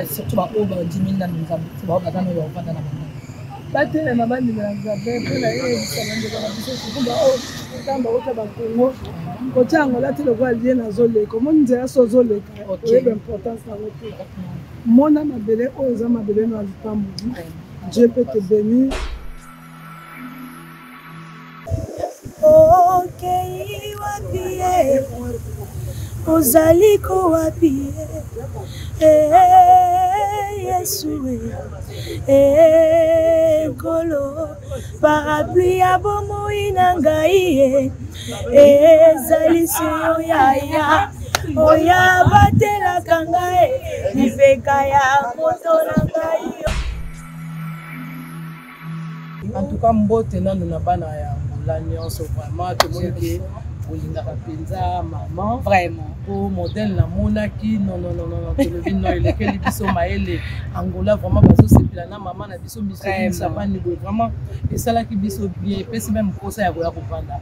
surtout ba oba 10 000 na nzambe ba ba kana yo vanda na mama batele mabandi na nzambe pela yeye bisabande kwa biso kumba o kamba ota ba Kongo kochango lati le kwa lié na zoleka monze aso zoleka c'est importance na wote mona mabele oza mabele na litambo Dieu peut te bénir. Okay, wapie ozaliko wapie Yesu kolo parapluie ya bomoi na ngai ezali seyo yaya oya batelaka ngai lifeka ya moto na ngai. En tout cas, mbote nanu na bana ya l'alliance vraiment tout le monde qui Olinga Penza maman vraiment pour modèle na monaki non tout le vino il est quel biso maele Angola vraiment bazo sepila na maman na biso biso ça va niveau vraiment et ça là qui biso bien et puis même pour ça ya ko vanda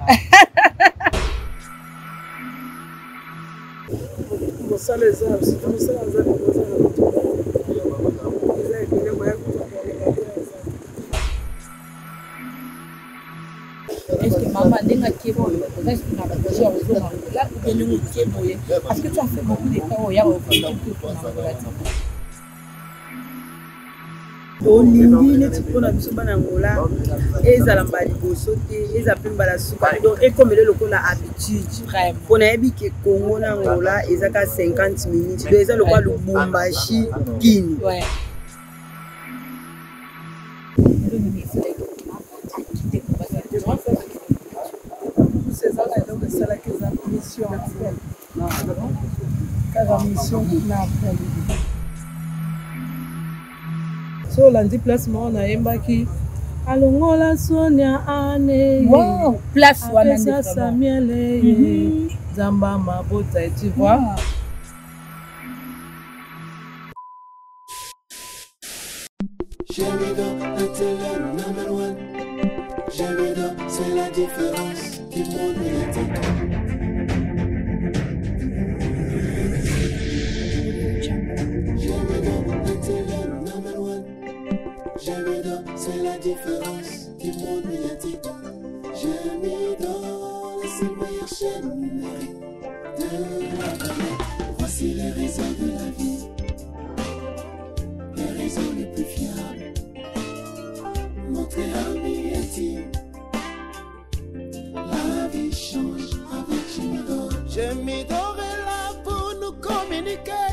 bon ça les arbres c'est comme ça les arbres est-ce que maman n'est qui est bon est-ce que maman est là ou bien nous qui est bon parce que tu as fait beaucoup de temps hier au olingi neti mpona biso bana Angola ezala mbali boso te eza pe mbala suka donc ekomele lokola habitude mpona yebi ke Congo na Angola eza ka 50 minutes donc eza lokola Lubumbashi Kini. So lundi placement on a embaki alongola Sonia ane wow place wana ndé Samuel Zamba mabota tu vois Jamido, la télé number 1. Jamido, c'est la différence qui monte la tête. Jamido, la télé number 1. Jamido, c'est la différence qui monte la tête. Jamido, c'est la meilleure chaîne numérique de la planète. Voici les raisons de la vie. Les réseaux les plus fiables. Montrer ami intime. La vie change avec Jamido. Jamido est là pour nous communiquer.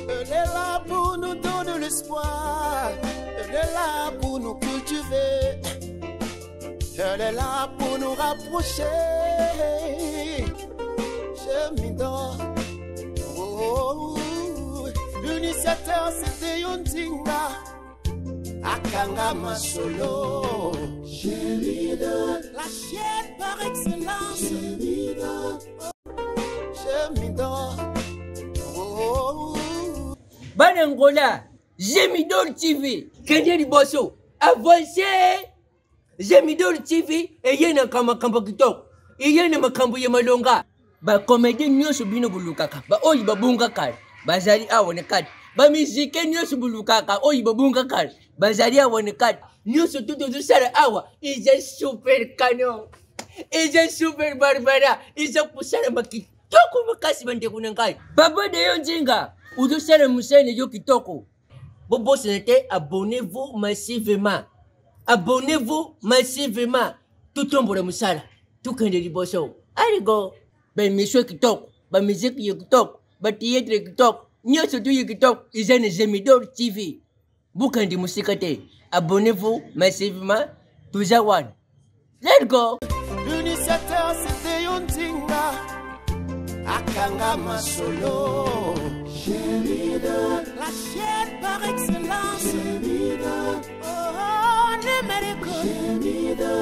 Elle est là pour nous donner l'espoir. Elle est là pour nous cultiver. Elle est là pour nous rapprocher. Jamido. Oh. L'initiateur c'était Yondinga Akanga Masolo Jamido, la chaîne par excellence Jamido Banangola Jamido TV Kenya Bosso avancez Jamido TV eyena kama kamba kitoko eyena makambo ya malonga ba comédie nyoso bino bulukaka ba oyi babunga kale bazali awone kati ba musique nyoso bulukaka oyi babunga kale bazali awone kati nyoso tuto dusara awa is a super canon is a super barbara is a kusara makitoko makasi bande kunangai baba de Yondinga udusara musene yo kitoko bobo c'était abonnez-vous massivement tout tombe le musala tout kende liboso aligo ben monsieur kitoko ba musique yo kitoko ba théâtre kitoko nyoso tu yo kitoko izane Jamido TV bukandi musikate abonnez-vous massivement toujours one let's go. L'initiateur c'était Yondinga Akanga Masolo Jamido, la chaîne par excellence Jamido, oh Nemerico Jamido,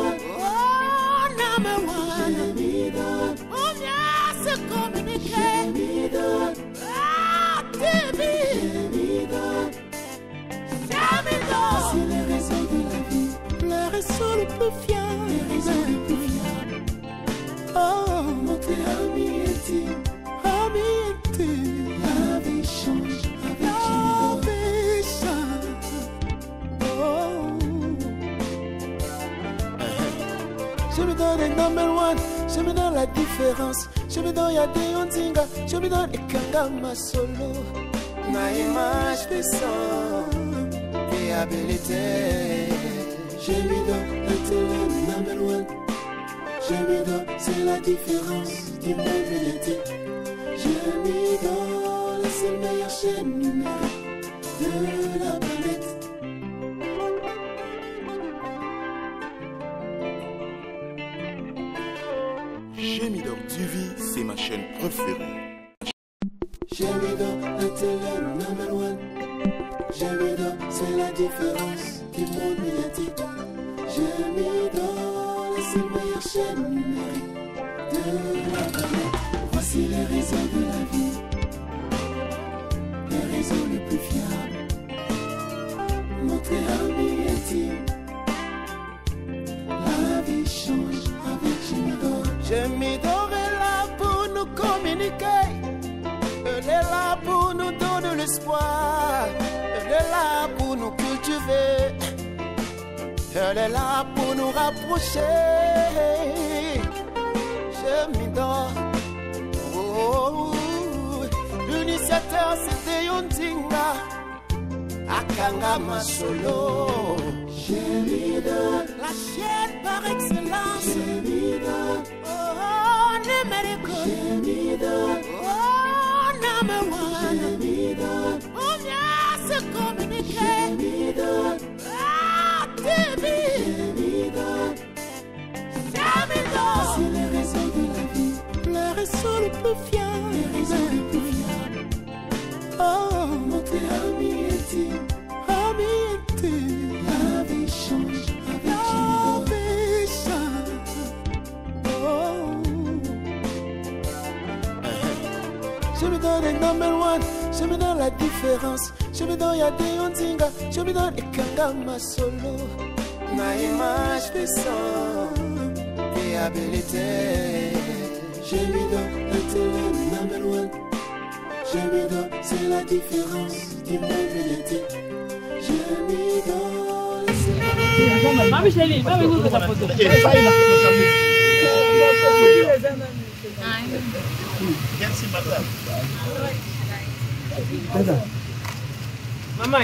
oh number 1 Jamido, oh bien se communiquer Jamido, ah TV Jamido, Jamido, c'est les raisons de la vie, les raisons les plus fiables, les raisons les plus fiables. Oh, monter ami intime, la vie change number one. Je me donne la différence. Je me donne Yade Ondinga. Je me donne Ekanga ma solo. Ma image puissante et habilité. Je me donne le number one. Je me donne, c'est la différence du monde médiatique. Je me donne, c'est le meilleur chaîne numérique de la planète. Jemidor TV, c'est ma chaîne préférée. Jemidor, la télé number one. Jemidor, c'est la différence du monde médiatique. Jemidor, c'est le meilleur chaîne numérique de la planète. Voici les réseaux de la vie, les réseaux les plus fiables. Montrez amis intimes, la vie change avec Jemidor. Jemidor est là pour nous communiquer. Elle est là pour nous donner l'espoir. Elle est là pour nous cultiver. Elle est là pour nous rapprocher. Jemidor, oh, l'initiateur c'était Ondinga. Akanga Masolo. Jemidor, la chaîne par excellence. Jemidor, oh, numérique. Jemidor, oh, number one. Jemidor, oh, bien se communiquer. Jemidor, ah, TV. Jemidor, Jemidor, c'est les réseaux de la vie. Les réseaux les plus fiables. Les réseaux les plus fiables. Oh, montrez amis intimes. Amis intimes. La vie change avec Jemidor. La vie change. Oh. Je me donne le number one. Je me donne la différence. Je me donne Yade Ondinga. Je me donne Ekanga ma solo. Ma image puissante et habilité. Je me donne la télé number one. Je me donne, c'est la différence du monde médiatique. Je me donne, c'est la Mami Chélie, mami vous ta photo. Merci madame. Maman,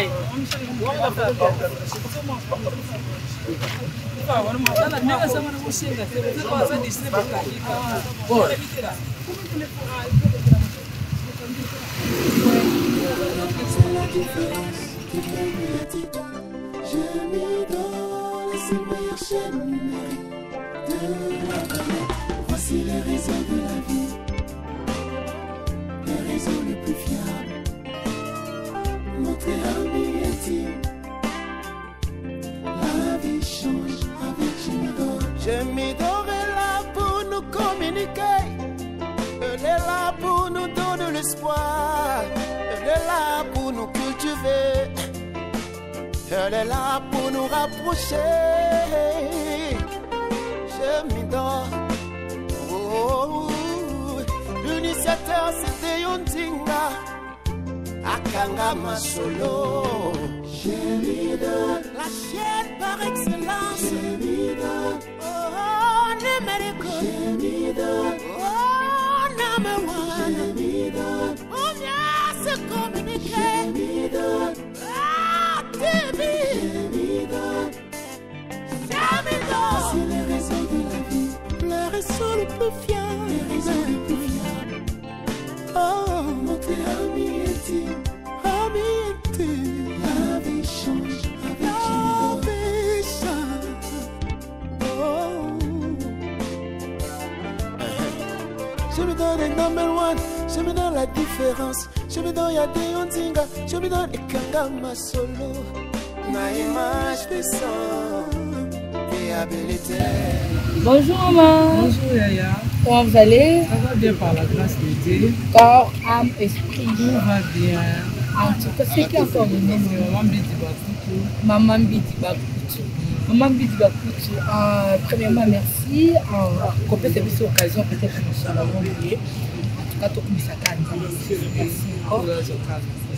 c'est la différence du monde médiatique. Jemidor, c'est le meilleur chaîne numérique de la planète. Voici les réseaux de la vie, les réseaux les plus fiables. Montrez amis intimes, la vie change avec Jemidor. Jemidor est là pour nous communiquer. Elle est là pour nous donner l'espoir. Elle est là pour nous cultiver. Elle est là pour nous rapprocher. Jemidor, oh, l'initiateur c'était Ondinga. Akanga Masolo. Jemidor, la chaîne par excellence. Jemidor, oh, numérique. Jemidor, oh, number one. Jemidor, oh, bien se communiquer. Jemidor, ah, TV. Jemidor, Jemidor, c'est les réseaux de la vie. Les réseaux les plus fiables. Les réseaux les plus fiables. Oh, montrez amis intimes. Amis intimes. La vie change avec Jemidor. La vie change. Oh. Je me donne le number one. Je me donne la différence. Je me donne Yade Ondinga. Je me donne Ekanga ma solo. Ma image puissante et habilité. bonjour maman. Bonjour Yaya, Comment vous allez? ça va bien par la grâce de Dieu, Corps, âme, esprit. tout va bien. En tout cas, c'est qui encore le nom? C'est Maman Bidi Bakutu. Maman Bidi Bakutu. Maman Bidi Bakutu. Premièrement, merci. Qu'on peut servir cette occasion, peut-être que nous sommes oubliés. En tout cas, tout le monde s'attend. Merci.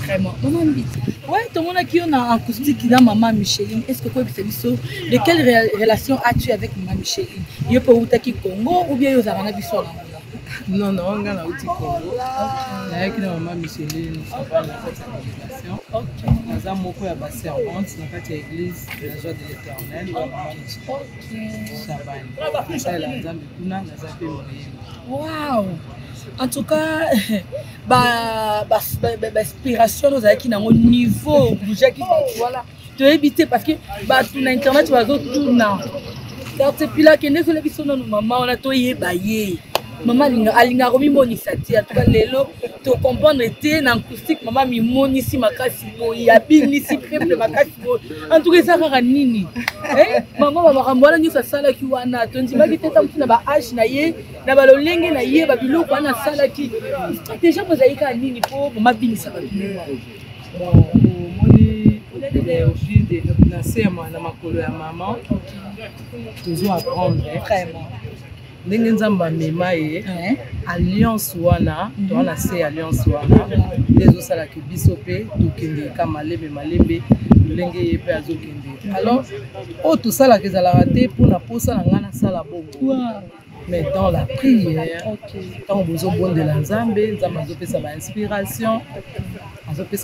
Vraiment. Maman Mbiti. Ouais, tout le monde qui est en acoustique dans Maman Micheline. Est-ce que quoi que c'est de quelle relation as-tu avec Maman Micheline? Il peut ou qui Congo ou bien il y a un abisso là? Non, non, on a un outil Congo. Avec Maman Micheline, ça va dans cette relation. Ok. Nous avons beaucoup de servantes dans l'église de la joie de l'Éternel. Maman Micheline. Ça va. Ça là, nous avons des Waouh! En tout cas, inspiration nous avons qui dans au niveau bouger qui voilà. Tu es évité parce que sur internet tu vas tout non. Car c'est puis là que nous les qui nos maman on a tout yébaye. Maman alinga romi monisati en tout cas lelo to comprendre était en acoustique maman mi monisi makasi boy abini si triple makasi boy en tout cas ça kaka nini maman makambola nyo sala ki wana to ndima ki teta mtu na ba age na ye na ba lolenge na ye ba biloko wana sala ki stratégie mozaika nini po maman binisa ba biloko bon moni au fil de na makolo ya maman toujours apprendre vraiment ndenge nzamba mema ye alliance wana to na se alliance wana ezosala ke biso pe tokende ka malembe ndenge ye pe azokende alors o to sala ke zala raté pour na posa na ngana sala bongo mais dans la prière tant bozo bondela nzambe nzamba azopesa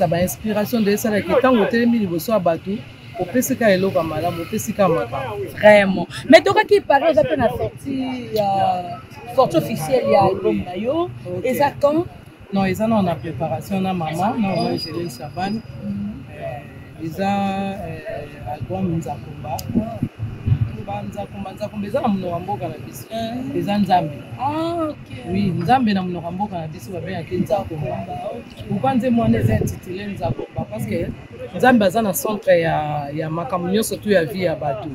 ba inspiration de sala ke tango telemi liboso abatu opesika eloko malamu opesika makamo vraiment mais toka qui paraît ça peut na sortie officielle ya album na yo et ça quand non ils en ont la préparation na maman non moi j'ai Shaban ils ont album Nzakomba Nzakomba eza na monoko ya mboka na biso eza nzambe oui nzambe na monoko ya mboka na biso babengaki Nzakomba pourquoi nzembo wana eza intitulé Nzakomba parce que nzambe aza na centre ya makambo nyonso to ya vie ya bato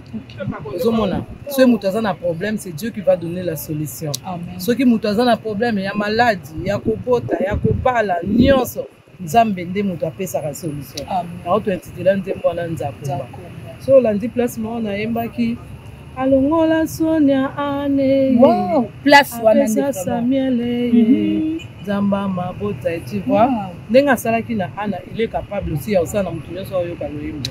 ozomona soki moto aza na problème c'est Dieu qui va donner la solution soki moto aza na problème ya maladi ya kobota ya kobala nyonso nzambe nde moto apesaka solution aoto intitulé nzembo wana Nzakomba so olandi place moko nayembaki alongola Sonia ane place wana Samuel Zamba mabota tu vois ndenge asalaki na Ana il est capable aussi ya osala na moto nyonso oyoka loyembo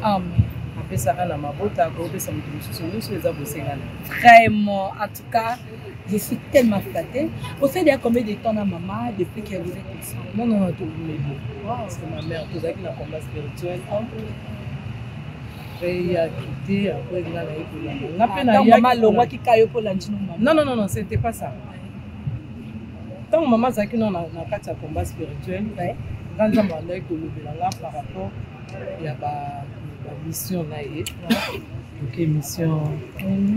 apesa Ana mabota akopesa moto mosusu nyonso eza bosengana vraiment en tout cas je suis tellement flattée. Vous savez il y a combien de temps na maman depuis qu'elle vous est ensemble? Non tout c'est ma mère tout ça qui na combat spirituel et a quitté après non c'était pas ça tant maman zaki non na kati ya combat spirituel quand nzambe andaki kolobelanga par rapport ya ba mission na ye donc mission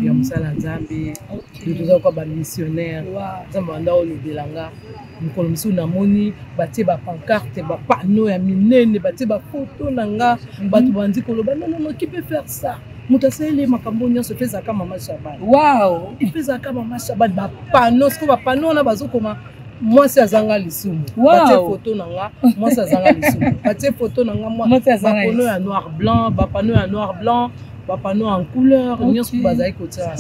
ya mosala nzambe toza kwa ba missionnaire nzambe anda olobelanga mokolo mosusu namoni batie bapancarte bapano ya minene batie bafoto na nga bato bandi koloba non qui peut faire ça moto asaleli makambo nyonso epezaka mama Shaban epezaka mama Shaban bapano siko bapano wana bazokoma mwasi azanga lisumu batie foto na nga mwasi azanga lisumu batie foto na nga bapano ya noir blanc bapano en couleur nyonso bazali kotia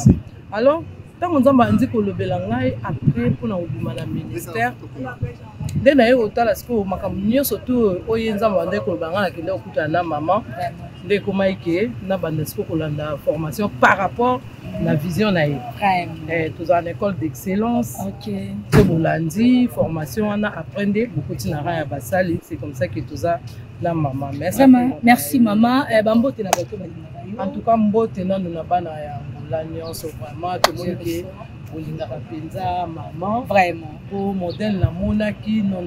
alors ntango nzambe andi kolobela ngai après mpona kobima na ministère nde naye kotala sikoyo makambo nyonso to oyo nzambe andaki kolobela ngai nakende kokutana na mama nde ekomaki ke nabanda sikoyo kolanda formation par rapport na vision na ye tozala na école d'excellence to bolandi formation wana après nde bokoti na rang ya basali c'est comme ça que toza na mama merci maman bambote na bato balingaka yo en tout cas mbote nanu na bana ya ngola nyonso vraiment tomoni ke bolingaka mpenza maman vraiment po modèle namonaki non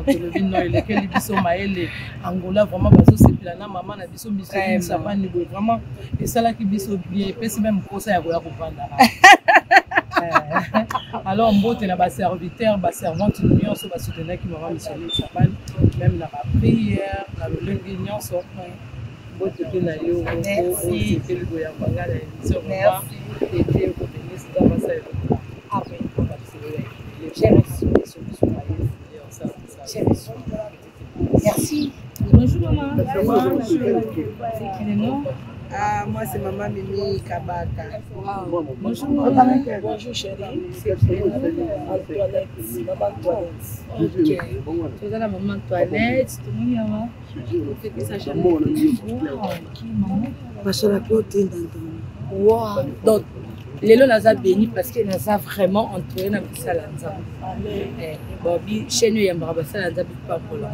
tolobi no elekeli biso mayele angola vraiment bazosepela na mama na biso Micheline Sabani boye vraiment esalaki biso bien epesi même mposa ya koya kovanda alors mbote na baserviteur baservante nyonso basoutenaki mama Micheline Sabani même na baprière na lolenge nyonso mbote pe na yo osepeli koyambanga na émission vraiment ete kobenisi za basala merci. Bonjour maman. C'est qui le nom? Ah, moi c'est maman Mimi Kabaka. Wow. Bonjour maman. Bonjour chérie. C'est Antoinette. Maman Antoinette. Ok. Tu es la maman Antoinette. Tout le monde y va. Vous faites ça chérie. Wow. Qui maman? Machala côté dans Wow. Donc, Lelo naza béni parce que naza vraiment entouré na bisala nzambe. Bon bi chaîne ya mbara basala nzambe pa kola.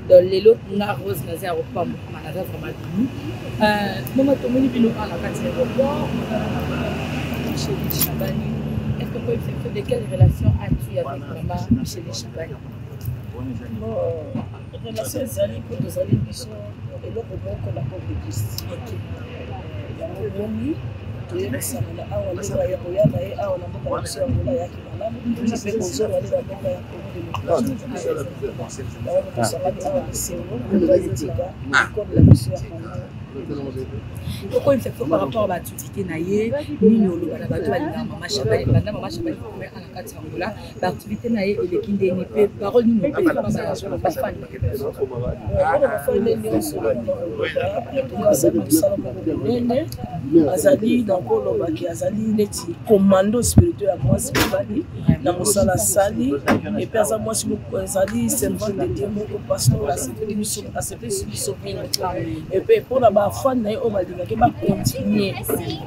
Donc lelo na rose naza ya kopamba naza vraiment béni. Maman tomoni bino ala kati ya report. Chez Chabani. Est-ce que vous pouvez me faire de quelle relation as-tu avec maman chez Chabani? Bon, relation ezali po tozali biso eloko moko na compétition. Yango toyebisana awa lelo ya koya na ye awa na mboka na biso ya ngola yaki malamu mpe kozora lela mboka ya kosangani awa lisengo bayetika likode na biso ya kongo. Pourquoi il me fait par rapport à la activité naïe, ni au loba la bateau à maman Chabani, madame maman Chabani comme à la carte angola, l'activité naïe et les kindé ni peu parole ni peu pas pas fan. Azali dans koloba ki azali neti commando spirituel à moi Chabani na mosala sali et puis azali moi azali servant de Dieu moko pasteur la sécurité mission à cette mission et puis pour la fan na o balinga ke ba continuer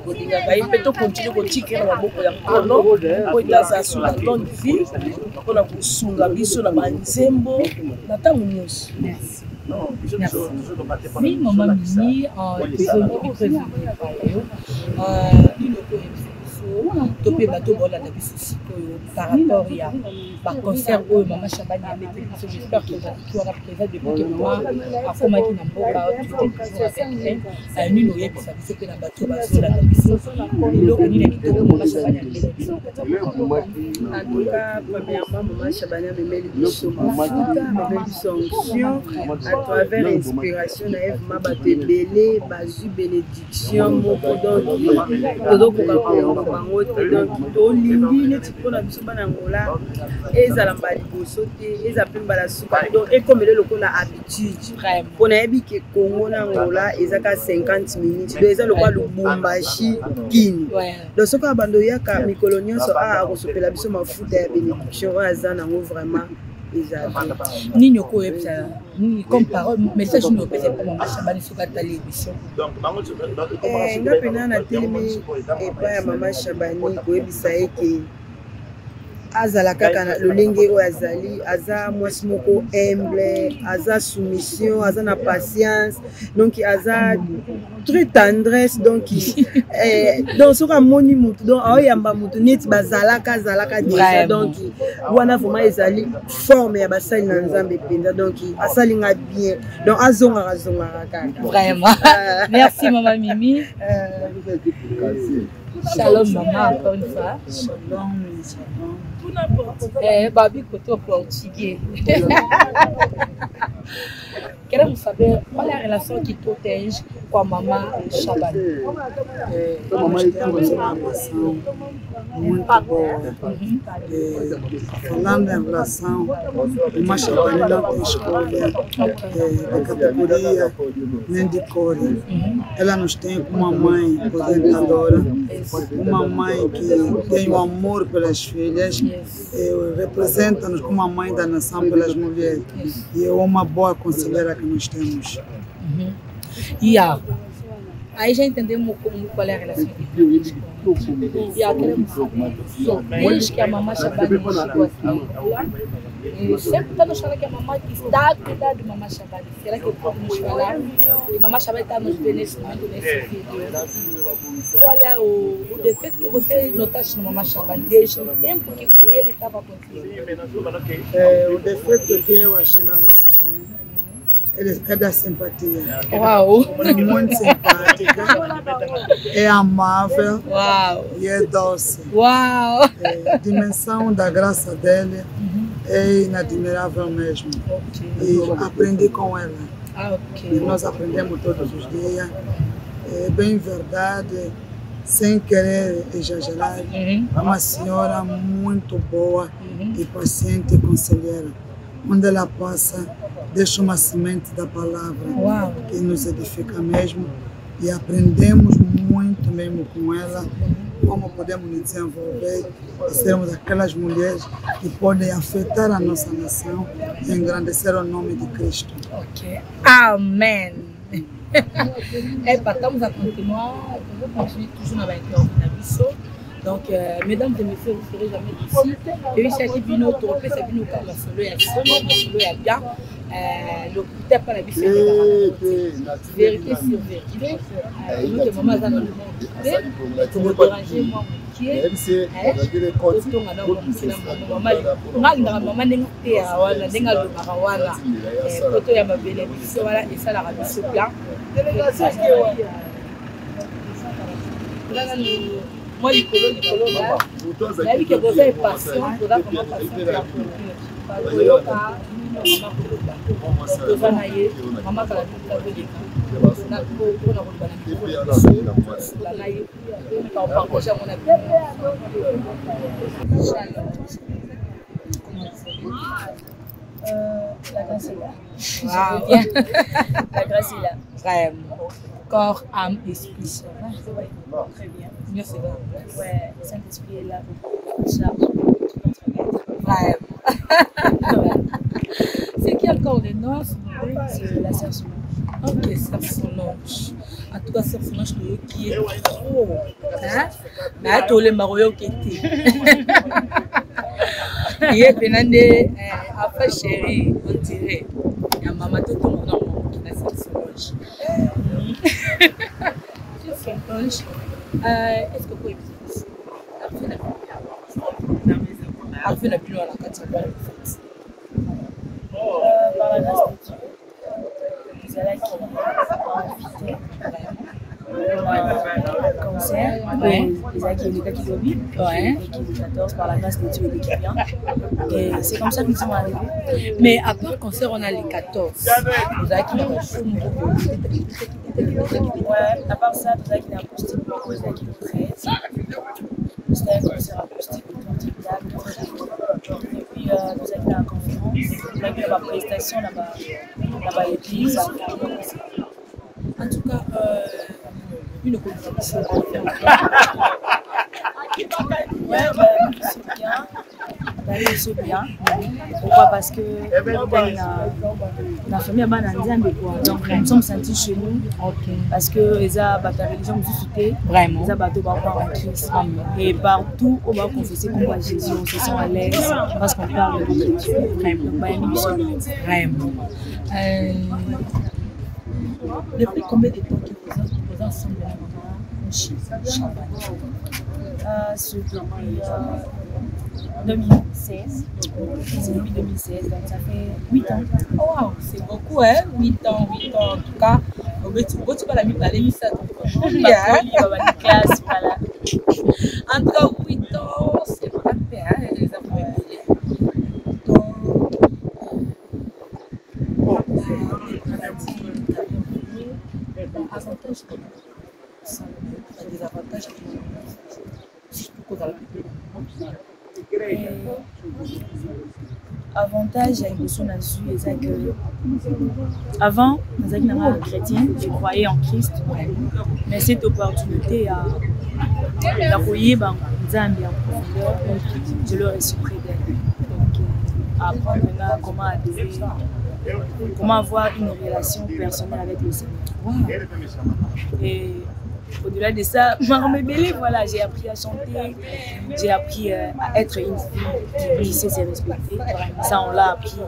kolinga kai pe to continuer ko tikela maboko ya kono ko itaza sula longue vie pour la kusunga biso na banzembo na tangu nyonso. Oui, maman Mimi, topé bateau bon la biso par rapport à par concert où maman Chabani a été j'espère que tu auras présent depuis que maman a commencé na mboka à une noyé pour ça que na bateau baso la biso lelo ni na kitoko maman Chabani a été en tout cas premièrement maman Chabani a memeli biso mafuta memeli sanction à travers inspiration na Eve Mabatebele bazu bénédiction moko donc todo ko bango te donc tolingi neti mpona biso bana ngola ezala mbala liboso te eza mpe mbala suka donc ekomele lokola habitude mpona yebi ke Congo na ngola ezaka 50 minutes donc eza lokola Lubumbashi kini donc soki abando yaka mikolo nyonso akosopela biso mafuta ya bénédiction oyo aza nango vraiment Nino ko ni comme parole message nous peut être maman Chabani sur la télévision. Nga pena na telemi et pas maman Chabani ko ebisa eke azala kaka lolenge oyo azali aza mwasi moko humble aza soumission aza na patience donc aza très tendresse donc donc soka moni mutu donc aoyamba mutu neti bazalaka déjà donc wana vraiment ezali forme ya basali na nzambe penza donc asalinga bien donc azongaka kaka vraiment. Merci maman Mimi. Shalom maman encore une fois. Shalom. Babi côté portugais. Queremos saber qual é a relação que tu tens com a mamãe Chabani. Mamãe tem uma relação muito boa. Falando em relação, mamãe Chabani não tem escolha de categoria nem de cor. Ela nos tem uma mãe aposentadora, uma mãe que tem o amor pelas filhas, representa-nos como a mãe da nação pelas mulheres. E é uma boa conselheira que nós temos. Aí já entendemos qual é a relação que temos. Queremos saber, desde que a mamãe Chabani chegou aqui, sempre está nos falando que a mamãe está a cuidar de mamãe Chabani. Será que pode nos falar? E mamãe Chabani está nos vendo nesse momento, nesse vídeo. Qual é o defeito que você notaste no mamãe Chabani desde o tempo que ele estava contigo? O defeito que eu achei na mamãe Chabani é da simpatia. Uau! É muito simpática, é amável. Uau! E é doce. Uau! A dimensão da graça dele é inadmirável mesmo. E aprendi com ela. E nós aprendemos todos os dias. É bem verdade, sem querer exagerar. Uma senhora muito boa e paciente e conselheira. Onde ela passa, deixa uma semente da palavra que nos edifica mesmo e aprendemos muito mesmo com ela, como podemos nos desenvolver e sermos aquelas mulheres que podem afetar a nossa nação e engrandecer o nome de Cristo. Ok. Amen. Et partons à continuer. On va continuer toujours dans l'interview. Donc, mesdames et messieurs, vous ne serez jamais ici. Et ici, il y a une autre opé, c'est une autre solo, il y a bien. Le coup pas la vie, c'est vérité sur vérité. Nous, les mamans, dans le monde, pour me déranger, moi, qui est moi, du colo, là, la vie que vous avez passion, vous avez comment passion pour la culture. Maman, quand la vie est venue, la grâce est là. La grâce est là. Vraiment. Corps, âme, esprit, ça va. Très bien. Mieux c'est là. Ouais, le Saint-Esprit est là pour charge. C'est qui encore les noces? C'est la sœur Solange. Ok, sœur Solange. En tout cas, sœur Solange, qui est trop. Hein? Mais tous les maroyaux qui étaient. Il est Benande, après chérie, on dirait. Il y a maman tout le monde qui a sœur Solange. Sœur Solange, est-ce que vous pouvez après la pluie à la carte, par la grâce de Dieu, nous allons inviter un concert, les acquis et qui lobby, l'équipe 14 par la grâce de Dieu et l'équipe bien. Et c'est comme ça que nous sommes arrivés. Mais à part concert, on a les 14. Vous avez qui ouais, à part ça, vous avez qui acoustique, vous avez qui 13. C'était un concert acoustique autour du table. Et puis, nous avons la conférence, nous avons la prestation là-bas à l'église. En tout cas, une compétition. Ouais, c'est bien. C'est bien. Pourquoi? Parce que la famille a bien donc nous sommes sentis chez nous. Parce que les religions nous soutiennent vraiment. Les bateaux en Christ. Et partout on va confesser qu'on voit Jésus, on se sent à l'aise parce qu'on parle de notre Dieu. Vraiment. Depuis combien de temps que vous ensemble là c'est depuis 2016. C'est depuis 2016, donc ça fait 8 ans. Oh, wow, c'est beaucoup, hein? 8 ans, 8 ans. En tout cas, tu vas la mis parler, mais ça. Classe, voilà. En tout cas, 8 ans, c'est pas bien, hein? Les enfants donc, avantages des avantages avantage à une personne c'est que avant nous étions chrétiens, je croyais en Christ, mais cette opportunité à accueillir Nzambi en profondeur, je leur ai su près d'elle. Donc apprendre comment avoir une relation personnelle avec le Seigneur. Et au-delà de ça, voilà, j'ai appris à chanter, j'ai appris à être une fille qui sait se respecter. Ça, on l'a appris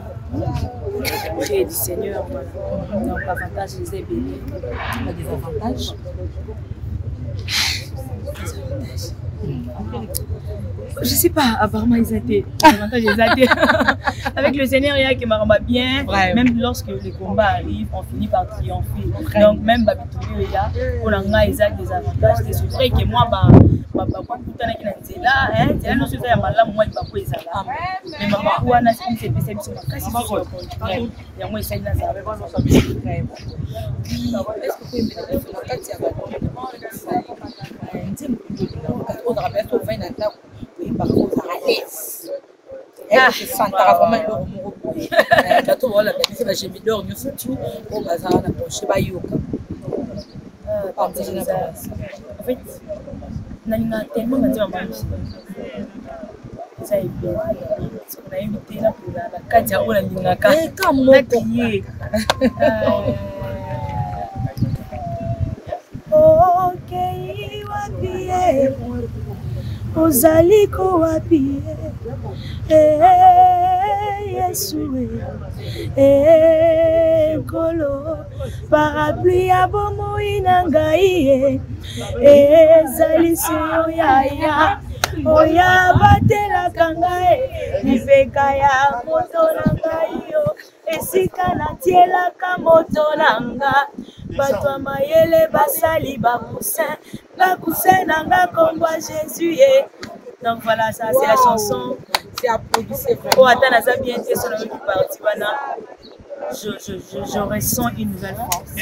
auprès du Seigneur. Voilà. Donc, avantage, je les ai bénis. Des avantages. Je sais pas, apparemment ils étaient. Avantage, ils étaient. Avec le Seigneur, il y a qui m'a bien. Même lorsque les combats arrivent, on finit par triompher. Donc même Babitouri, il y a des avantages. C'est vrai que moi, mais partager la base. En fait, on a tellement de gens ça est bien. On a invité là pour la Katia ou la Lingaka. Comme ok, wapi ozali ko wapi Yesu kolo parapluie ya bomoi na ngai ezali seyo yaya oya batelaka ngai lipeka ya moto na ngai yo esika natielaka moto na nga bato ya mayele basali bakusin na nga kombo Jésus. Donc voilà, ça c'est la chanson, c'est à produire. Oh, attends, naza bien été sur la partie je ressens une nouvelle force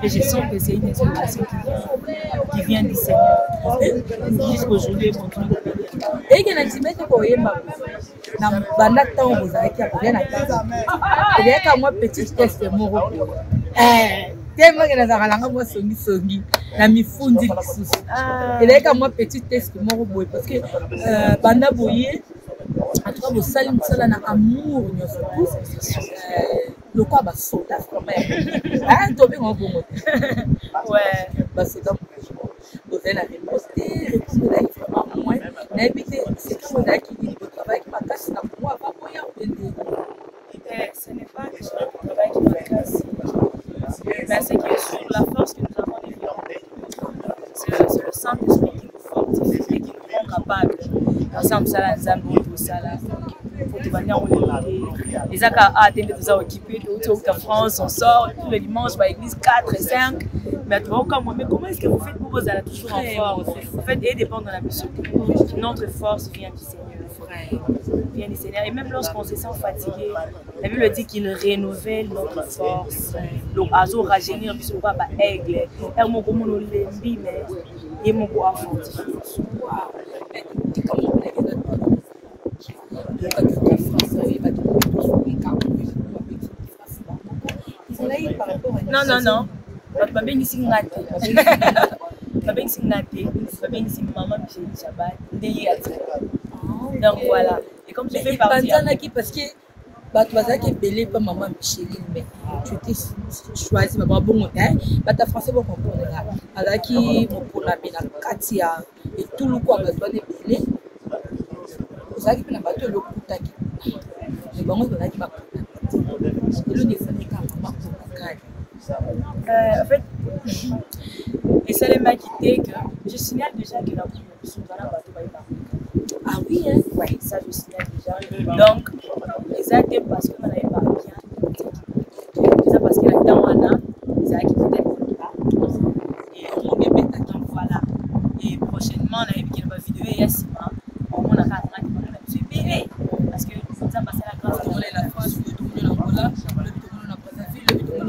et je sens que c'est une inspiration qui vient du Seigneur. Jusqu'aujourd'hui, mon Dieu. Et qu'il y a un petit peu de na banda temps vous avez qui a bien à casa. Il y a qu'à moi petit test moro. Tellement que les aralanga moi songi na mifundi lisusu. Il y a qu'à moi petit test moro boy parce que banda boyer en tout cas vous salim ça na amour nous tous le quoi ba soldat quand même. Ah to bien bon. Ouais, ba soldat. Vous avez la réponse vraiment moins. N'habitez c'est comme ça qui dit votre travail qui m'a cassé na moi pas moyen ce n'est pas que je travaille qui m'a cassé. Mais c'est que sur la force que nous avons développée, c'est le Saint-Esprit qui nous fortifie et qui nous rend capables. Ensemble, ça là, nous avons tout ça là. Pour te venir au les accords à atteindre tout ça occupé, tout au France, on sort tous les dimanches à l'église 4 et 5. Mais tu vois, mais comment est-ce que vous faites pour vous aller toujours en forme? En fait, et dépend de la mission. Notre force vient du Seigneur. Vient du Seigneur. Et même lorsqu'on se sent fatigué, la Bible dit qu'il renouvelle notre force. Donc, Azo rajeunir, puis on va pas aigle. Et mon comment on l'embime, et mon bois fortifié. Non, non, non. Ma belle ici ngate. Ma belle ici ngate. Ma belle ici maman Michel Chabat. Donc voilà. Et comme tu fais partie. Parce que tu vas qui belé pas maman Micheline mais tu t'es choisi maman bon hein. Ta français bon comprendre là. Alors qui pour la bena Katia et tout le quoi besoin de belé. Vous savez que na bateau le kutaki. Mais bon on a qui va. Le défendre quand en fait, et c'est les mecs qui disent que je signale déjà que la bateau va y parler. Ah oui, hein? Oui, ça je signale déjà. Donc, les aides parce qu'on n'avait pas bien. C'est parce qu'il y a dans Anna, les aides qui étaient pas. Et on est bête à temps, voilà. Et prochainement, on a vu qu'il y a une vidéo et il y a Sima. On a un qui m'a dit, tu es bébé. Parce que ça passe à la grâce de la France, le tour de l'Angola, le tour de la Brazzaville, le tour de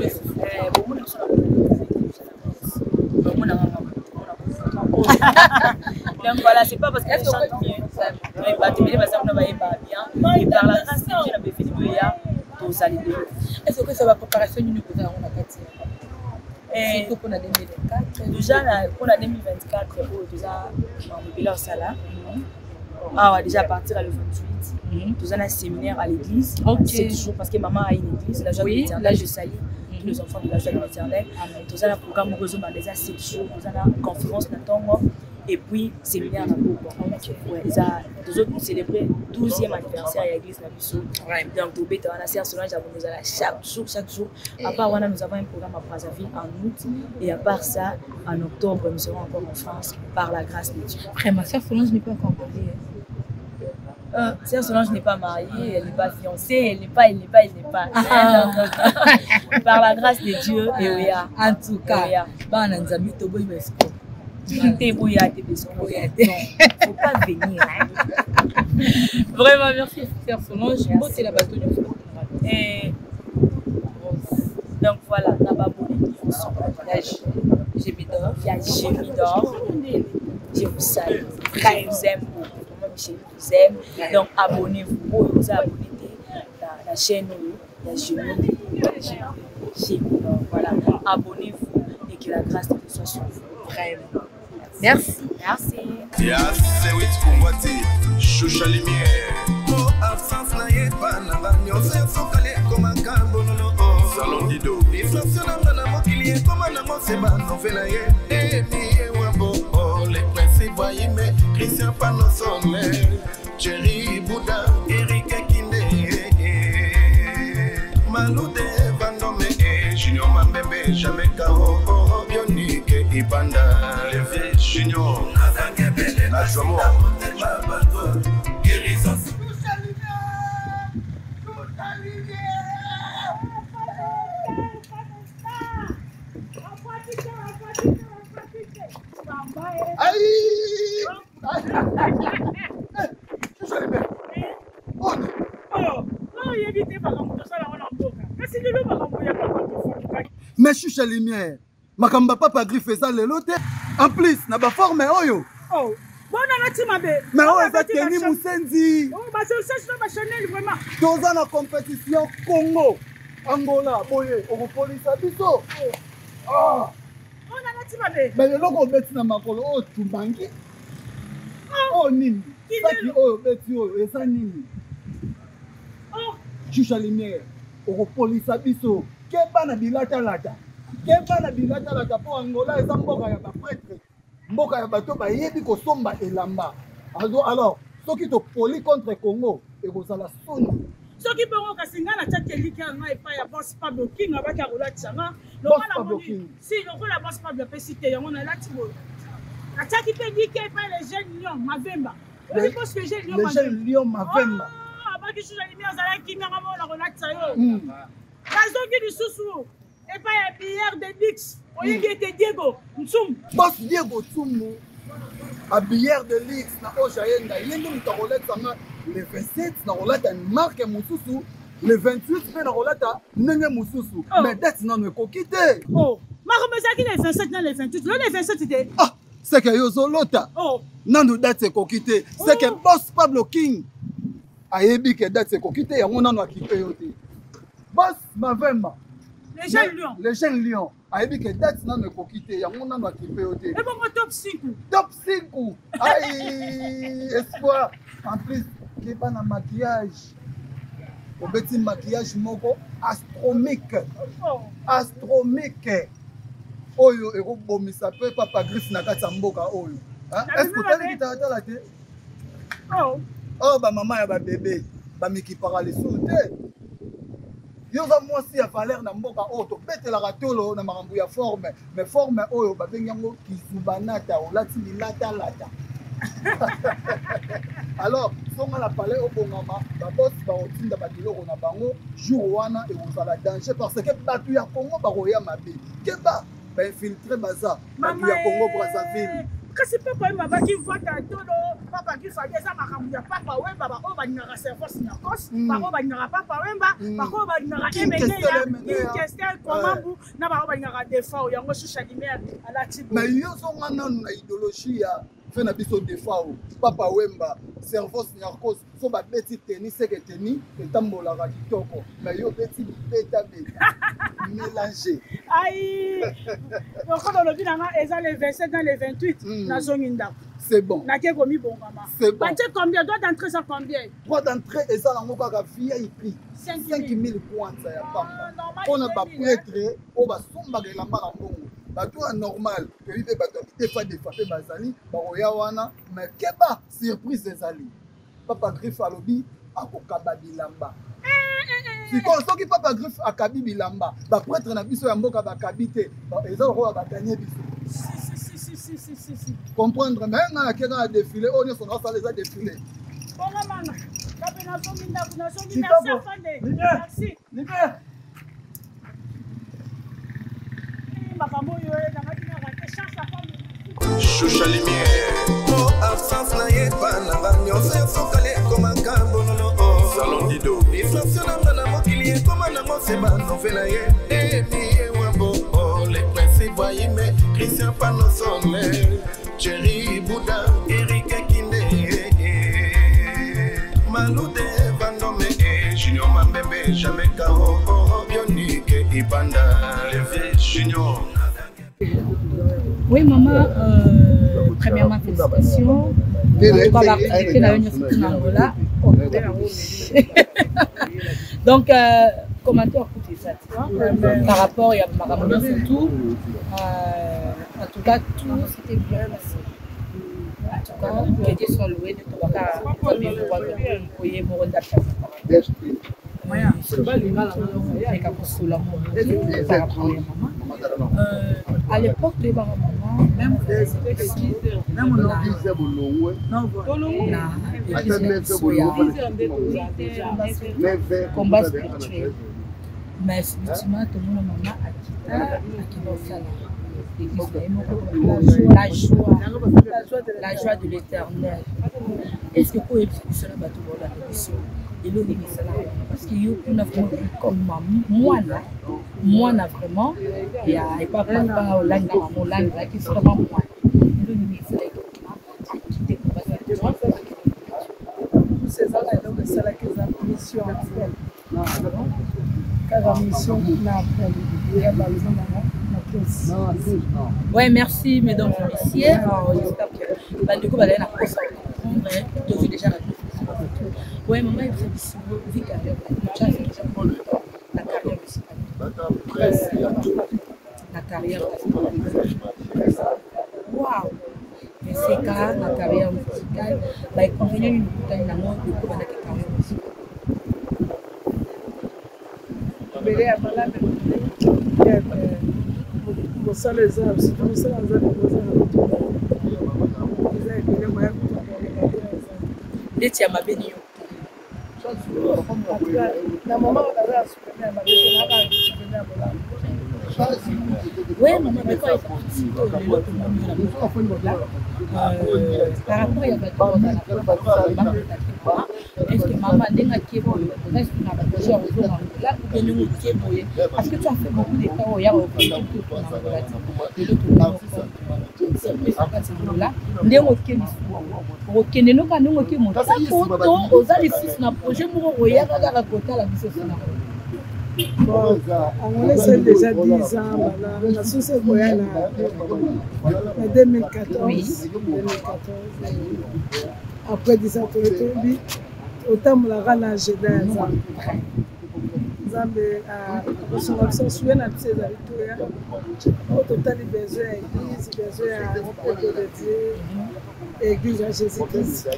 donc voilà, c'est pas parce qu'elle chante mieux. Mais pas te parce qu'on va bien. Et par la grâce de Dieu, on a fait des meilleurs pour saluer. Est-ce que ça va préparation d'une chose à la Katia? Surtout pour la 2024. Déjà pour la 2024, déjà on est ça là. Ah ouais, déjà à partir à le 28. Nous avons un séminaire à l'église. C'est toujours parce que maman a une église. Là, je salue tous les enfants de la joie de l'éternel. Nous avons un programme où nous avons déjà 7 jours. Nous avons une conférence Natongo. Et puis, séminaire dans le nous autres célébrer le 12e anniversaire à l'église Nabiso. Donc, nous avons chaque jour. À part, nous avons un programme à Brazzaville en août. Et à part ça, en octobre, nous serons encore en France par la grâce de Dieu. Après, ma soeur Solange n'est pas encore mariée. Sœur Solange n'est pas mariée, elle n'est pas fiancée, elle n'est pas. Par la grâce de Dieu, et oui, en tout cas, il ne faut pas venir. Vraiment, merci, Sœur Solange. C'est la bateau du fond. Donc voilà, on a babouné. Il y a Gémidor. Je vous salue. Je vous aime beaucoup. Je vous aime. Donc abonnez-vous. Vous abonnez à la chaîne. Il y a Gémidor. Voilà. Abonnez-vous. Et que la grâce de Dieu soit sur vous. Vraiment. Merci. Merci. C'est oui, Choucha Lumière. Oh, absence na yepa na banyo se sokale koma kambo no Salon Dido. Inflation na mokili koma na moseba novela ye. Emi wabo les principes yime Christian Panosone. Jerry Bouddha, Eric Kinde. Maloude Vandome Junior Mambembe jamais Kao Bionique Ibanda. Levé Junior Ajomo guérison. Mais Choucha Lumière, makamba papa griffe ça le lote. En plus, na ba forme oyo. Oh, bon na timabe. Mais oyo eza Kenny Musenzi. Oh, bah c'est ça ba Chanel vraiment. Dans la compétition Congo, Angola, boye, au police biso. Ah. On na timabe. Mais le logo beti na makolo o tumbangi. Oh nini. Saki oyo beti oyo eza nini. Oh, Choucha Lumière, au police biso. Keba na bilata lata. Keba na bilata lata po Angola eza mboka ya ba prêtre. Mboka ya bato ba yebi ko somba elamba. Alors, soki to poli contre Congo et ko sala soni. Soki bongo kasinga na tchakeli ka nga epa ya boss Pablo King abaka rola tsanga. Boss Pablo King. Si loko la boss Pablo pesite yango na lati bo. Na tchaki pe dike epa les jeunes lions Mavemba. Les jeunes lions Mavemba. Ah, abaki Choucha Lumière zala kinga mo la rola tsayo. Kazoki du sousou. Et pas un billard de Lix. Oye était Diego Ntsum. Boss Diego Ntsum. A billard de Lix na Ojaenda. Yendo mutarolet sanga le 27 na rolata marque mususu. Le 28 pe na rolata nenge mususu. Mais date non me kokite. Oh. Maromezaki le 27 na le 28. Le 27 était. Ah, c'est que yozo lota. Oh. Non nous date c'est kokite. C'est que boss Pablo King. Ayebi que date c'est kokite yango nano akite yote. Boss Mavemba. Les jeunes lions. Les jeunes lions. Ayebi que date non ne kokite yango nano akipe yote. Et bon top 5. Top 5. Aïe espoir. En plus, qui pas na maquillage. Au petit maquillage moko astronomique. Astronomique. Oyo ero bomisa pe papa griffe na kati mboka oyo. Est-ce que tu as dit ta la té? Oh. Oh ba maman ya ba bébé, ba miki paralysé te. Yo za moi si ya valeur na mboka oyo to betela ratolo na makambo ya forme, mais forme oyo ba bengi yango kizubanata olati bilata lata. Alors, songa la palais au bongama, ba boss ba otinda ba biloko na bango, jour wana et vous la danger parce que batu ya Congo ba roya mabe. Keba ba infiltrer baza, batu ya Congo Brazzaville. Kasi papa m'a qui voit ta tolo, papa qui fait des amakambu ya papa wemba ba o ba nyara service na kos, ba o ba nyara papa wemba, ba o ba nyara emene ya, question komambu na ba o ba nyara défaut yango Choucha Lumière ala tibo. Mais yo songa na idéologie ya fait na biso défaut, papa wemba, service na kos, so ba beti tennis c'est que tennis et tambola ra kitoko, mais yo beti beta beta. Mélangé. Aïe. Donc on le dit dans les 27 dans les 28 na zoninda. C'est bon. Na ke komi bon maman. C'est bon. Budget combien? Droit d'entrée ça combien? Droit d'entrée et ça lango ka VIP. 5000 points ça ya pamba. On a ba prêtre o ba somba ke lamba na bongo. Ba tout normal. Que vive ba to des fois pe bazali ba roya wana mais keba surprise ezali. Papa griffe alobi akokaba bilamba. Si quand soki papa griffe akabi bilamba, ba prêtre na biso ya mboka ba kabite, eza ro ba gagner biso. Si. Comprendre mais na kena défilé, on est son ça les a défilé. Bon maman, la pénation minda, merci afande. Merci. Libère. Makambo yo na makina ra chance la femme. Choucha Lumière. Oh absence na yepa na banyo se sokale koma kambo no. Salon Dido. Inflation na mokili koma na moseba novela ye. Emi wabo les principes yime Christian Panosone. Jerry Bouddha, Eric Kinde. Maloude Vandome Junior Mambembe jamais Kao Bionique Ibanda. Levé Junior Oui, maman, premièrement, félicitations. Donc, commentaire écoutez ça, tu vois, par rapport à ma maman surtout. En tout cas, tout s'était bien passé. En tout cas, que Dieu soit loué de ton regard. À l'époque de ma maman, même combat spirituel. Mais effectivement, tout le monde maman a la joie de l'éternel. Est-ce que vous pouvez expliquer cela à tout le monde et l'eau parce qu'il y a une comme moi là vraiment il n'y a pas au langue dans mon langue là qui sera vraiment moi ces ans donc c'est là que la mission ouais, merci mesdames et messieurs. J'espère que du coup, vous allez déjà oui, maman, il fait vu qu'avec la carrière musicale. La carrière musicale. Waouh! Mais c'est quand la carrière musicale, il convenait une bouteille dans le monde de la carrière musicale. Ndeti ya mabeni yo. Oui, maman, mais quand par rapport à est-ce que maman n'est qui est bon? Est-ce que maman parce que tu as fait beaucoup de temps où il y a on laisse déjà 10 ans, la source est en 2014. Après 10 ans, autant me la rendre à Géda. Zambe a souvenir de ces habitudes. Au total, besoin d'église, besoin de Dieu, église à Jésus-Christ.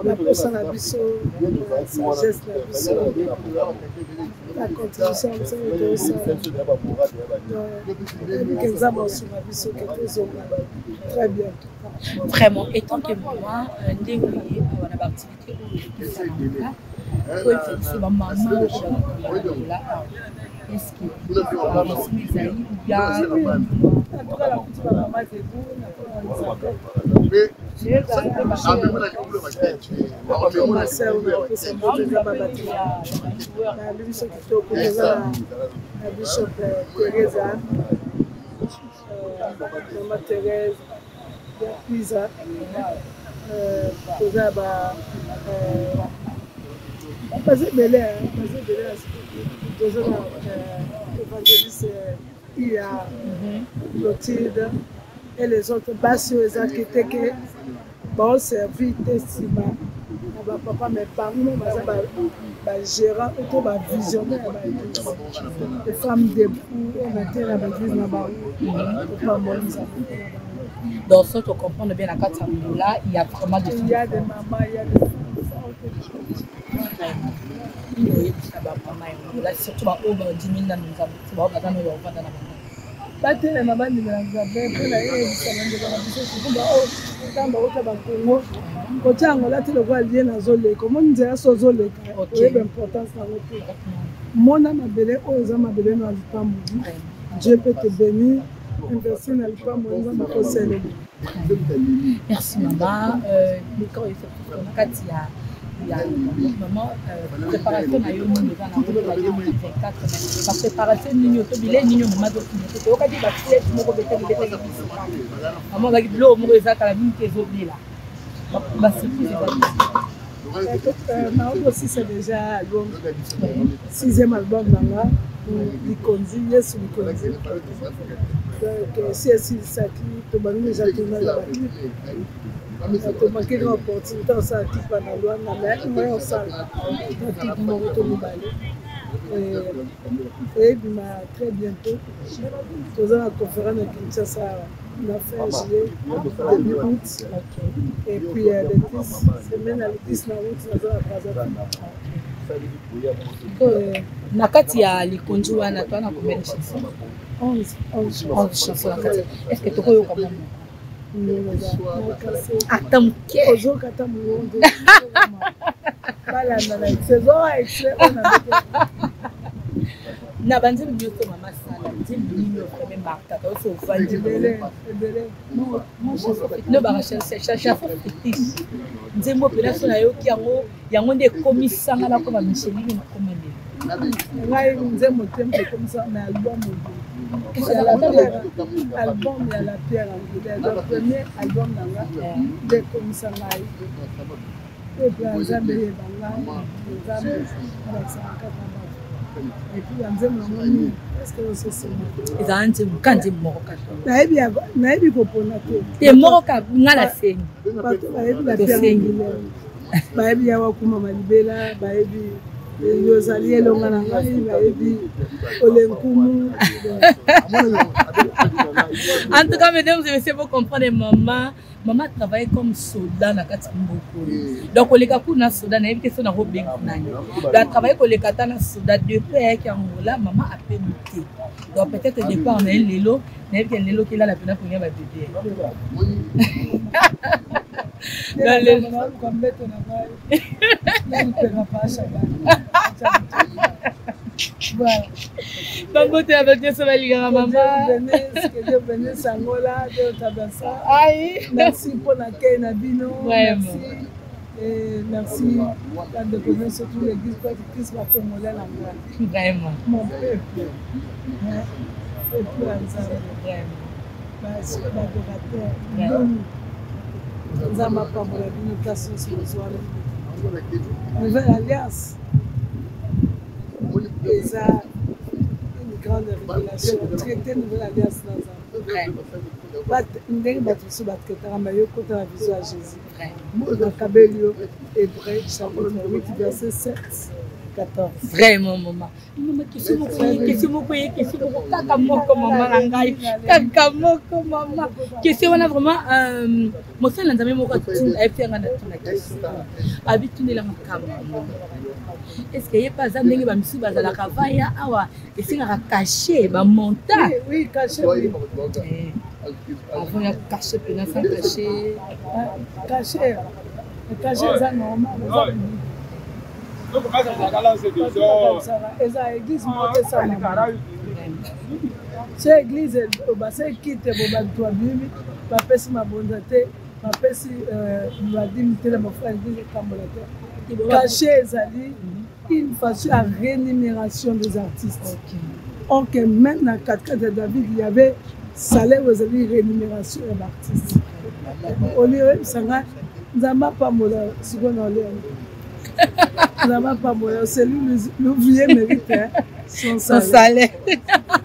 La personne la biso, la sagesse la biso, la contribution de ça. Très bien. Vraiment, étant que moi, dérouillé on a l'activité où je suis là, c'est ma maman qui là. Est-ce que mes amis ou bien en tout cas la petite maman c'est vous, ma soeur la bishop Teresa, Maman Thérèse, Pisa, Basé Belé, évangéliste Ia, Clotilde et les autres Bassio et qui étaient que bon servi Tessima, papa mais parmi nous gérant auto visionnaire les femmes debout on était à l'église là-bas. Dans ce que tu comprends bien la carte là, il y a vraiment des il y a des mamans, il y a des surtout au 10 000 dans nous batelema bandimela nzambe mpona eyebisa bandeko na biso sukumba oyo tamba ota bakongo kotia yango lati lokola lie nazoleka omoni nzela so ozoleka oyeba importance nango te mona mabele oyo eza mabele na lipamu Dieu peut te bénir investir na lipamu nzambe akoselema. Merci maman. Quand il fait kati il y a maman préparation na yo ni dans la 24 la préparation ni to bile ni maman do to ka di ba tile moko bete bete maman ba bilo moko eza kala ni ke zo bila ba surprise aussi c'est déjà album 6e album là likonzi yesu likonzi donc si esilisaki tobandi deja tournage tomakeli opportunité osala kipa na lwana mais osala kipe moko to mibale eyebima très bientôt toza na conférence na Kinshasa la fin juillet début août et puis le 10 semaine à le 10 na août naza na Brazzaville. Na kati ya likonzi wana twana combien de chansons? 11 chansons na kati. Est-ce que tokoyoka bongo? Ata moke ozoka ata molongo balanda na saison extrait na banzembo nyonso mama sala nzembo nini ofreme martaka oso ofandi ebele no barachacha fétiche nzembo mpena so nayoki yango nde ekomisanga nakoma micheline nakoma lelo ngai nzembo tembo ekomisanga na album album ya la pierre angulaire le premier album nanga nde ekomisa ngai epe nzambe yeba ngai nzambe alakisaka kaka et puis nzembo nango nini estce ososema ezala nzembo ka nzembo moko kaka nayebi kopona te moko ka nga na sengi bato bayebi la pierre angulaire bayebi yawa kumama libela bayebi yozali elonga na ngai bayebi olenkumu. En tout cas, mesdames et messieurs, vous comprenez, maman travaillait comme soldat dans la Mboko. Donc, on les a pour na soldat, na évité son robe bien nani. Donc, elle travaillait pour les katana soldat de paix qui en là, maman a fait muter. Donc, peut-être au départ, on a eu l'élo, na évité l'élo qui est là la peine pour y avoir bébé. Dans les comme bête on a là, il paiera pas chaque. Voilà. Donc, tu as besoin de se valider à maman. Que Dieu bénisse Angola, Dieu t'abasse. Merci pour l'accueil, Nabino. Merci. Et merci de connaître surtout l'église protectrice ma Congolais l'Angola. Vraiment. Mon peuple. Et puis, vraiment. Parce que l'adorateur. Nous avons pas pour la communication sur le soir. Nouvelle alliance. Et ça, une grande révélation. Traiter nouvelle alliance dans un ndenge bato biso batraitaka mayo kota na biso ya Jésus. Makabeli yo Hébreu chapitre 8 verset 7 14. Vraiment maman. Maman question moko kaka moko maman na ngai. Kaka moko maman. Question wana vraiment mosala nzambe moko tuna efenga na tuna question. Abitunela makambo. Est-ce qu'il y a pas ça ndenge ba misu bazala kavaya awa esingaka caché ba monta? Oui, caché. Oui. Avant il y a caché pena sans caché. Caché. Caché ça normal. Eza église mote ça. C'est église basa quitte bo ba toi bimi ba pesi mabonza te ba pesi ba dimite la frère église kambolate. Caché ezali une façon à rémunération des artistes. Ok, même dans le 4 de David, il y avait salaire aux rémunération des artistes. Au lieu de ça, nous n'avons pas mola, ce qu'on a l'air. Nous n'avons pas mola, c'est l'ouvrier mérite son salaire.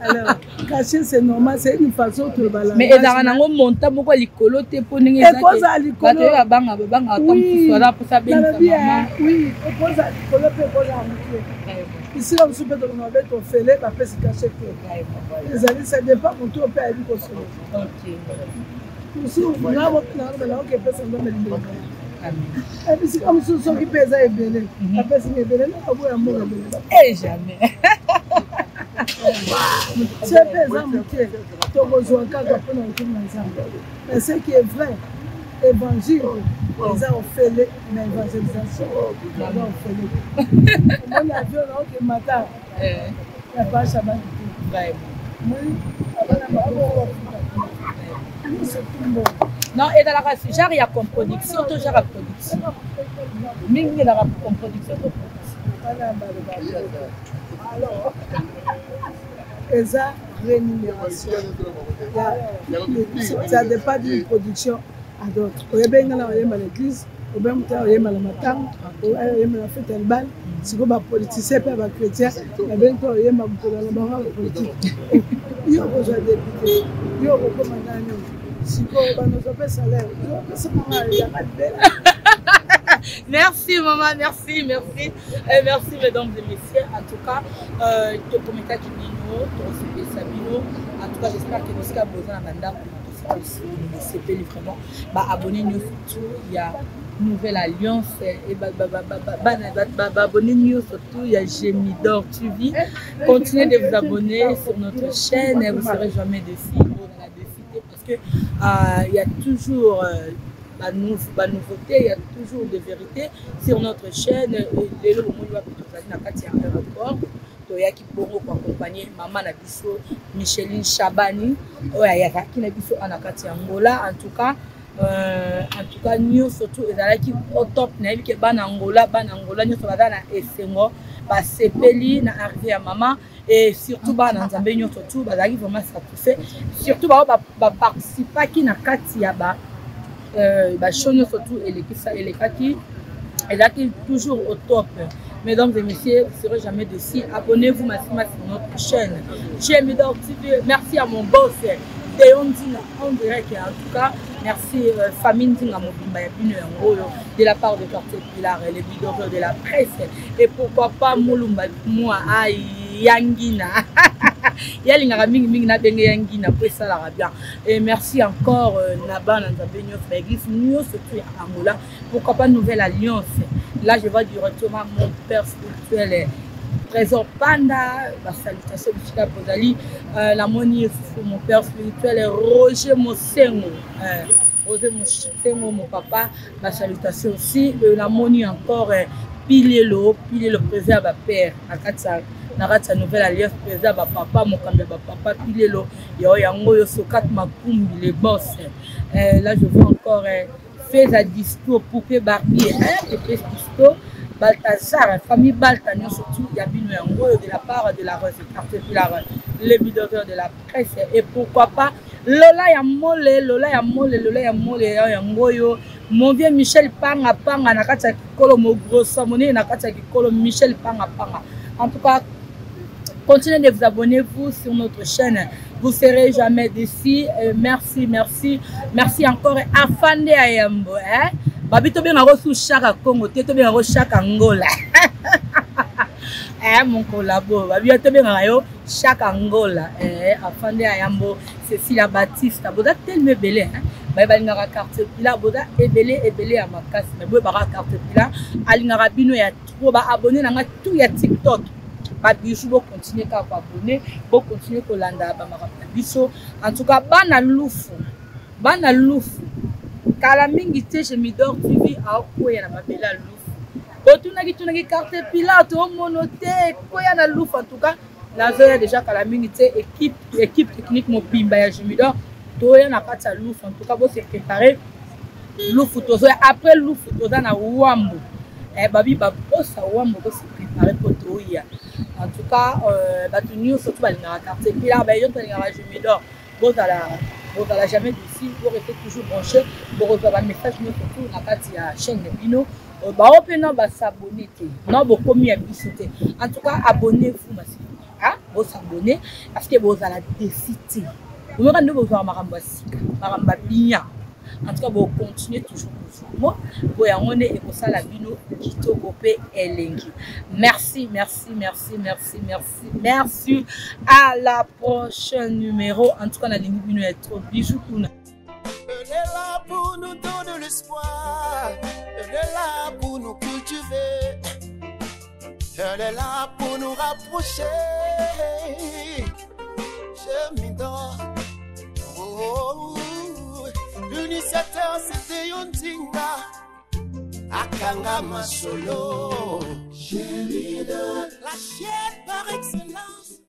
Alors, cacher c'est normal, c'est une façon de balancer. Mais il y a un montant pour les coloter pour les gens. Oui, oui, ici on se peut donner ton fêlé, la paix c'est caché. Les amis, ça dépend de tout pays du consommer. Ok. Ici on a un qui peut s'en donner le bon. Et puis c'est comme si on qui pèse à ébélé. La paix c'est ébélé, on va avoir un bon. Et jamais. C'est pesant, tu as besoin de mais ce qui est vrai, évangile, ils ont fait l'évangélisation. Ils ont fait mon avion, le matin, il n'y a pas de Shabbat. Non, et dans la genre, il y a comme production, tout genre à production. Mais il y a comme production. Alors, et ça, rémunération. Ça dépend d'une production à d'autres. Au Yémen, dans l'église, obe mutu oyemba na matanga oyemba na fete ya libala sikoyo bapoliticien mpe bachrétien babengi mpe oyemba mokolo na bango bapolitike yo kozwa député yo okokoma nani sikoyo banozwa mpe salaire yo opesa mama yaka libela. Merci maman, merci, merci. Merci mesdames et messieurs. En tout cas, tu communiques avec nous, tu as Sabino. En tout cas, j'espère que vous avez besoin d'un mandat pour nous CP vraiment. Abonnez-nous surtout. Il y a une nouvelle alliance et abonnez-nous surtout. Il y a Gemidor TV. Continuez de vous abonner sur notre chaîne et vous ne serez jamais déçus parce que il y a toujours nouveauté, il y a toujours des vérités sur notre chaîne. Les lots toyaki bongo pour accompagner maman na biso Micheline Chabani oya qui na biso anakati Angola. En tout cas nous surtout ezalaki au top na yebi ke bana Angola nous sommes na esengo ba sepeli na arrivé à maman et surtout bana nzambe nyo surtout bazaki vraiment satisfait surtout ba participer qui na kati ya ba show surtout elekaki toujours au top. Mesdames et messieurs, vous ne serez jamais déçus. Abonnez-vous massivement sur notre chaîne Gemidor TV. Merci à mon boss Deondina, on dirait qu'en tout cas, merci famille Ndinga Mobimba de la part de Quartier Pilar et les leaders de la presse. Et pourquoi pas Moulumba, moi, Yangina. Yalinga mingi na benge Yangina, pour ça la bien. Et merci encore Naba Nanzabé L'église, nous surtout à Angola. Pourquoi pas nouvelle alliance. Là, je vois directement mon père spirituel, Trésor Panda, la salutation de Chika Bozali, la monie pour mon père spirituel, Roger Mosengo. Roger Mosengo, mon papa, la salutation aussi. La monie encore, Pilelo, président de père, Nakatsa nouvelle alliance, président de papa, mon papa, Pilelo, Yango Yosokat Makumbi, les boss. Là, je vois encore. Fais à discours, poupée barbier, Pépé Disto, Balthazar, famille Baltagnon, surtout Yabino Yango, de la part de la Rose Quartier Pilar, les leaders de la presse, et pourquoi pas Lola Yamole, Yangoyo, mon vieux Michel Panga, Nakata Kikolo, mon gros Samoné, Nakata Kikolo, Michel Panga. En tout cas, continuez de vous abonner vous sur notre chaîne. Vous ne serez jamais déçus. Merci encore à Fande Ayambo. Babito bien reçu chaque Congo, tu bien reçu chaque Angola. Mon collabo, Babito bien reçu chaque Angola. À Fande Ayambo, Cécilia Baptiste. Boda tellement belé. Balinga carte pila boda ebelé à ma casse. Mais boda carte pila. Alingara bino ya trop abonné na tout ya TikTok. Babisou bo continuer à abonner, bo continuer ko landa ba biso. En tout cas bana lufu kala mingi te Gemidor TV a koya na mabela lufu otunaki carte pila to monote koya na lufu. En tout cas la zoya déjà kala mingi te équipe technique mobimba ya Gemidor toya na kata lufu. En tout cas bo se préparer lufu to zoya après lufu to na wambo babi babosa wambo ko se préparer pour toya. En tout cas, surtout la carte Pilar, Gemidor, vous n'allez jamais d'ici, vous restez toujours branchés, vous recevez un message surtout dans la chaîne de Bino. Vous s'abonner, non, vous commis à bisouter. En tout cas, abonnez-vous, vous s'abonnez parce que vous allez décider. Vous allez vous voir Maramba Bigna. En tout cas, vous continuez toujours moi pour y aller et pour ça la Bino Kito Gopé Elengi. Merci. À la prochaine numéro. En tout cas, la ligne Bino est trop bijou. Elle est là pour nous donner l'espoir. Elle est là pour nous cultiver. Elle est là pour nous rapprocher. Gemidor. L'initiateur c'était Yondinga Akanga Masolo. Gemidor, la chaîne par excellence.